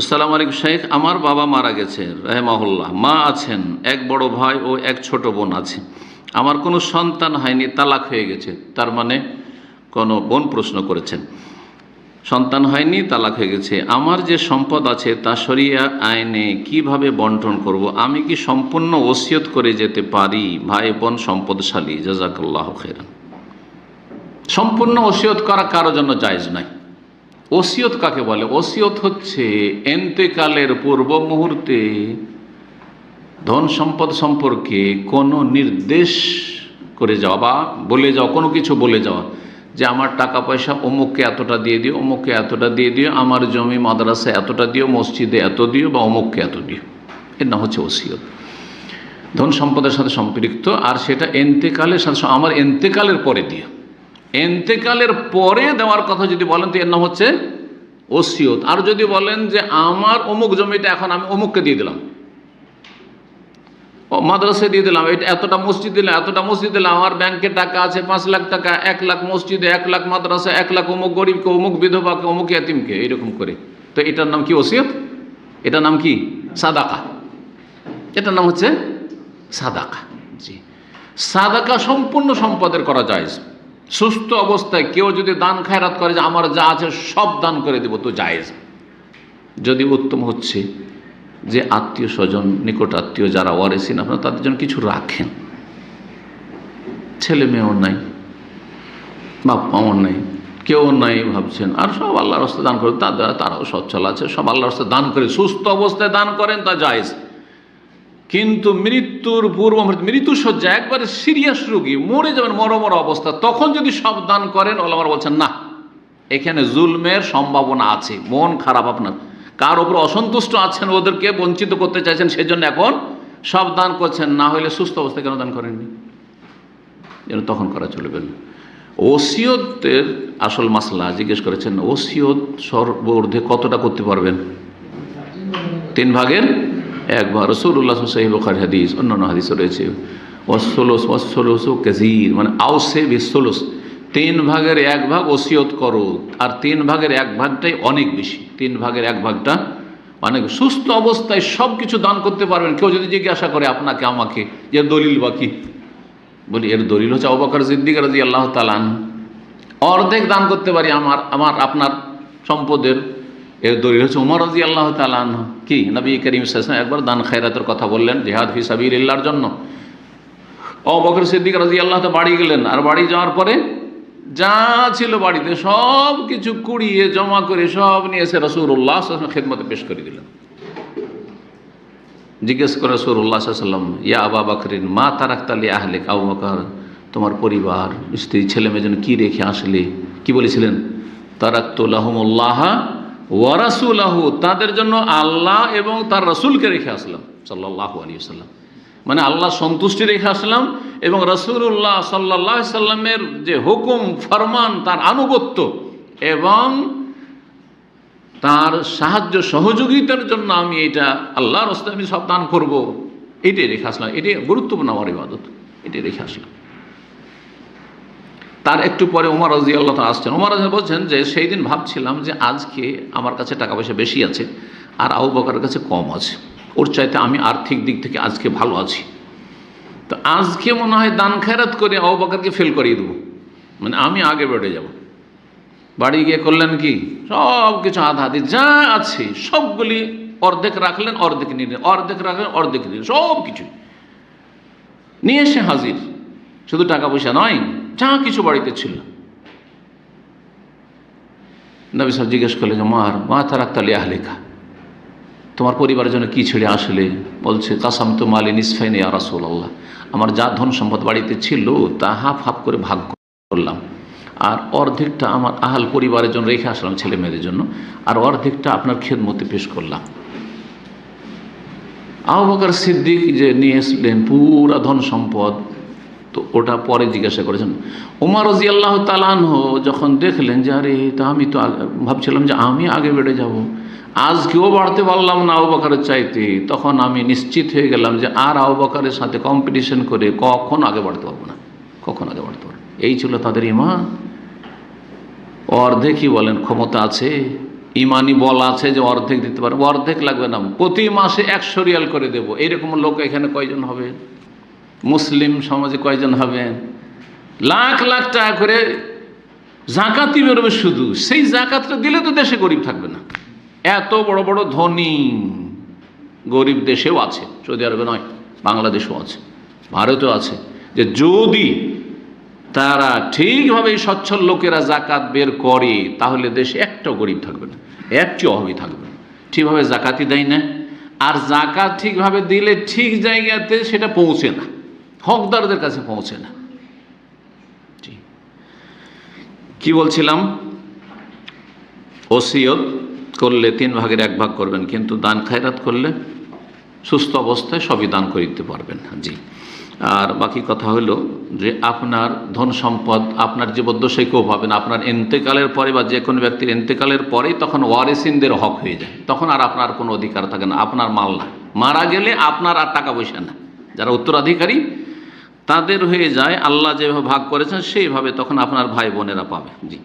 আসসালামু আলাইকুম শেখ। আমার বাবা মারা গেছে রাহেমাহুল্লাহ। মা আছেন, এক বড় ভাই ও এক ছোট বোন আছে। আমার কোনো সন্তান হয়নি, তালাক হয়ে গেছে। তার মানে কোনো বোন প্রশ্ন করেছেন, সন্তান হয়নি, তালাক হয়ে গেছে। আমার যে সম্পদ আছে তা শরিয়া আইনে কিভাবে বন্টন করব? আমি কি সম্পূর্ণ ওসিয়ত করে যেতে পারি? ভাই বোন সম্পদশালী, জাযাকাল্লাহু খাইরান। সম্পূর্ণ ওসিয়ত করা কারোর জন্য জায়েজ নাই। ওসিয়ত কাকে বলে? ওসিয়ত হচ্ছে এন্তেকালের পূর্ব মুহূর্তে ধন সম্পদ সম্পর্কে কোনো নির্দেশ করে যাওয়া বা বলে যাওয়া, কোনো কিছু বলে যাওয়া যে আমার টাকা পয়সা অমুককে এতটা দিয়ে দিও, অমুককে এতটা দিয়ে দিও, আমার জমি মাদ্রাসা এতটা দিও, মসজিদে এত দিও বা অমুককে এত দিও। এর নাম হচ্ছে ওসিয়ত, ধন সম্পদের সাথে সম্পৃক্ত। আর সেটা এন্তেকালের সাথে, আমার এন্তেকালের পরে দিও। এন্তেকালের পরে দেওয়ার কথা যদি বলেন তো এর নাম হচ্ছে ওসিয়ত। আর যদি বলেন যে আমার অমুক জমিটা এখন আমি অমুককে দিয়ে দিলাম, মাদ্রাসায় দিয়ে দিলাম, এটা এতটা মসজিদ দিলাম, এতটা মসজিদ দিলাম, আমার ব্যাংকে টাকা আছে 5 লাখ টাকা, 1 লাখ মসজিদে, 1 লাখ মাদ্রাসা, 1 লাখ অমুক গরিবকে, অমুক বিধবাকে, অমুক ইয়াতিমকে, এইরকম করে। তো এটার নাম কি ওসিয়ত? এটার নাম কি? সাদাকা। এটার নাম হচ্ছে সাদাকা। জি, সাদাকা সম্পূর্ণ সম্পদের করা যায়। সুস্থ অবস্থায় কেউ যদি দান খায়রাত করে যে আমার যা আছে সব দান করে দেব, তো জায়েজ। যদি উত্তম হচ্ছে যে আত্মীয় স্বজন, নিকট আত্মীয় যারা ওয়ারিসিন, আপনারা তাদের জন্য কিছু রাখেন। ছেলে মেয়েও নাই, বাপ মাও নাই, কেউ নাই ভাবছেন, আর সব আল্লাহর রাস্তায় দান করে, তারাও সচ্ছল আছে, সব আল্লাহর রাস্তায় দান করে, সুস্থ অবস্থায় দান করেন, তা জায়েজ। কিন্তু মৃত্যুর পূর্ব মুহূর্তে, মৃত্যুসজ্জা, একবারে সিরিয়াস রোগী, মরে যাবেন, মরমর অবস্থা, তখন যদি সব দান করেন, ওলামারা বলছেন না, এখানে জুলমের সম্ভাবনা আছে। মন খারাপ আপনার, কার ওপর অসন্তুষ্ট আছেন, ওদেরকে বঞ্চিত করতে চাইছেন, সেজন্য এখন সব দান করছেন। না হলে সুস্থ অবস্থায় কেন দান করেননি? যেন তখন করা চলবে না। ওসিয়তের আসল মাসলা জিজ্ঞেস করেছেন, ওসিয়ত সর্বর্ধে কতটা করতে পারবেন? 3 ভাগের 1 ভাগ। রাসূলুল্লাহ সহিহ বুখারী হাদিস, অন্যান্য হাদিসও রয়েছে, ওয়াসসুলুসু কাসীর, মানে আওসে বিসসুলুস, 3 ভাগের 1 ভাগ ওসিয়ত করো। আর 3 ভাগের 1 ভাগটাই অনেক বেশি। 3 ভাগের 1 ভাগটা অনেক। সুস্থ অবস্থায় সব কিছু দান করতে পারবেন। কেউ যদি জিজ্ঞাসা করে আপনাকে আমাকে, এর দলিল বা কি? বলি এর দলিল হচ্ছে আবু বকর সিদ্দিক রাদিয়াল্লাহু তাআলা আনহু। অর্ধেক দান করতে পারি আমার আপনার সম্পদের। এর দলিল হচ্ছে উমর রাদিয়াল্লাহু তাআলা আনহু। কি নবী করিম সাল্লাল্লাহু আলাইহি ওয়াসাল্লাম একবার দান খায়রাতের কথা বললেন, জিহাদ ফি সাবিলিল্লাহর জন্য। আবু বকর সিদ্দিক রাদিয়াল্লাহু তাআলা বাড়ি গেলেন, আর বাড়ি যাওয়ার পরে যা ছিল বাড়িতে সব কিছু কুড়িয়ে জমা করে সব নিয়ে এসে রাসূলুল্লাহ সাল্লাল্লাহু আলাইহি ওয়াসাল্লাম খেদমতে পেশ করে দিলেন। জিজ্ঞেস করে রাসূলুল্লাহ সাল্লাল্লাহু আলাইহি ওয়াসাল্লাম, ইয়া আবা বকরিন মা তারাকতা লি আহলিক, আবু বকর তোমার পরিবার, স্ত্রী, ছেলে মেয়ের জন্য কি রেখে আসলে? কি বলেছিলেন? তারাকতু লাহুমুল্লাহ ওয়া রাসূলাহু, তাদের জন্য আল্লাহ এবং তার রাসূলকে রেখে আসলাম সাল্লাল্লাহু আলাইহি ওয়াসাল্লাম। মানে আল্লাহ সন্তুষ্টি রেখে আসলাম এবং রাসূলুল্লাহ সাল্লাল্লাহু আলাইহি সাল্লামের যে হুকুম ফরমান, তার আনুগত্য এবং তার সাহায্য সহযোগিতার জন্য আমি এটা আল্লাহর রাস্তায় আমি সব দান করবো, এটাই রেখে আসলাম। এটাই গুরুত্বপূর্ণ আমার ইবাদত, এটাই রেখে আসলাম। তার একটু পরে ওমর রাদিয়াল্লাহু তাআলা আসছেন। ওমর রাদিয়াল্লাহু বলছেন যে সেই দিন ভাবছিলাম যে আজকে আমার কাছে টাকা পয়সা বেশি আছে আর আবু বকরের কাছে কম আছে, ওর চাইতে আমি আর্থিক দিক থেকে আজকে ভালো আছি, তো আজকে মনে হয় দান খেরাত করে আবু বকরকে ফেল করিয়ে দেবো, মানে আমি আগে বেড়ে যাব। বাড়ি গিয়ে করলেন কি, সব কিছু আধা আধি যা আছে সবগুলি অর্ধেক রাখলেন, অর্ধেক নিলেন, অর্ধেক রাখলেন, অর্ধেক নিলেন, সব কিছু নিয়ে এসে হাজির। শুধু টাকা পয়সা নয়, যা কিছু বাড়িতে ছিল। নবী সাহেব জিজ্ঞেস করলেন যে মা তারাকতা লি আহলিকা, তোমার পরিবারের জন্য কি ছেড়ে আসলে? বলছে কাসামতু মালি নিসফাইন ইয়া রাসূলুল্লাহ, আমার যা ধন সম্পদ বাড়িতে ছিল তা হাফ হাফ করে ভাগ করলাম, আর অর্ধেকটা আমার আহাল পরিবারের জন্য রেখে আসলাম, ছেলে মেয়েদের জন্য, আর অর্ধেকটা আপনার খেদমতে পেশ করলাম। আবু বকর সিদ্দিক যে নিয়ে এসলেন পুরা ধন সম্পদ, তো ওটা পরে জিজ্ঞাসা করেছেন। ওমর রাদিয়াল্লাহু তাআলা আনহু যখন দেখলেন যে আরে তা আমি তো ভাবছিলাম যে আমি আগে বেড়ে যাব, আজকেও বাড়তে পারলাম না আবু বকরের চাইতে, তখন আমি নিশ্চিত হয়ে গেলাম যে আর আবু বকরের সাথে কম্পিটিশন করে কখন আগে বাড়তে পারবো না, কখন আগে বাড়তে পারবো। এই ছিল তাদের ঈমান। অর্ধেকই বলেন ক্ষমতা আছে, ইমানি বল আছে যে অর্ধেক দিতে পারবো, অর্ধেক লাগবে না, প্রতি মাসে 100 রিয়াল করে দেব, এইরকম লোক এখানে কয়জন হবে? মুসলিম সমাজে কয়জন হবেন? লাখ লাখ টাকা করে জাকাতই বেরোবে শুধু, সেই জাকাতটা দিলে তো দেশে গরিব থাকবে না। এত বড় বড় ধনী গরিব দেশেও আছে, সৌদি আরবে নয়, বাংলাদেশেও আছে, ভারতেও আছে, যে যদি তারা ঠিকভাবে সচ্ছল লোকেরা জাকাত বের করে তাহলে দেশে একটাও গরিব থাকবে না, একটি অভাবী থাকবে না। ঠিকভাবে জাকাতই দেয় না, আর জাকাত ঠিকভাবে দিলে ঠিক জায়গাতে সেটা পৌঁছে না, হকদারদের কাছে পৌঁছে না। কি বলছিলাম? ওসিয়ত করলে 3 ভাগের 1 ভাগ করবেন, কিন্তু দান খায়রাত করলে সুস্থ অবস্থায় সবই দান করে দিতে পারবেন। জি। আর বাকি কথা হলো যে আপনার ধন সম্পদ আপনার জীবদ্দশায় কেউ পাবেন, আপনার ইন্তেকালের পরে বা যে কোনো ব্যক্তির ইন্তেকালের পরেই তখন ওয়ারিসিনদের হক হয়ে যায়, তখন আর আপনার কোনো অধিকার থাকে না, আপনার মাল না। মারা গেলে আপনার আর টাকা পয়সা না, যারা উত্তরাধিকারী তাদের হয়ে যায়, আল্লাহ যেভাবে ভাগ করেছেন সেইভাবে তখন আপনার ভাই বোনেরা পাবে। জি।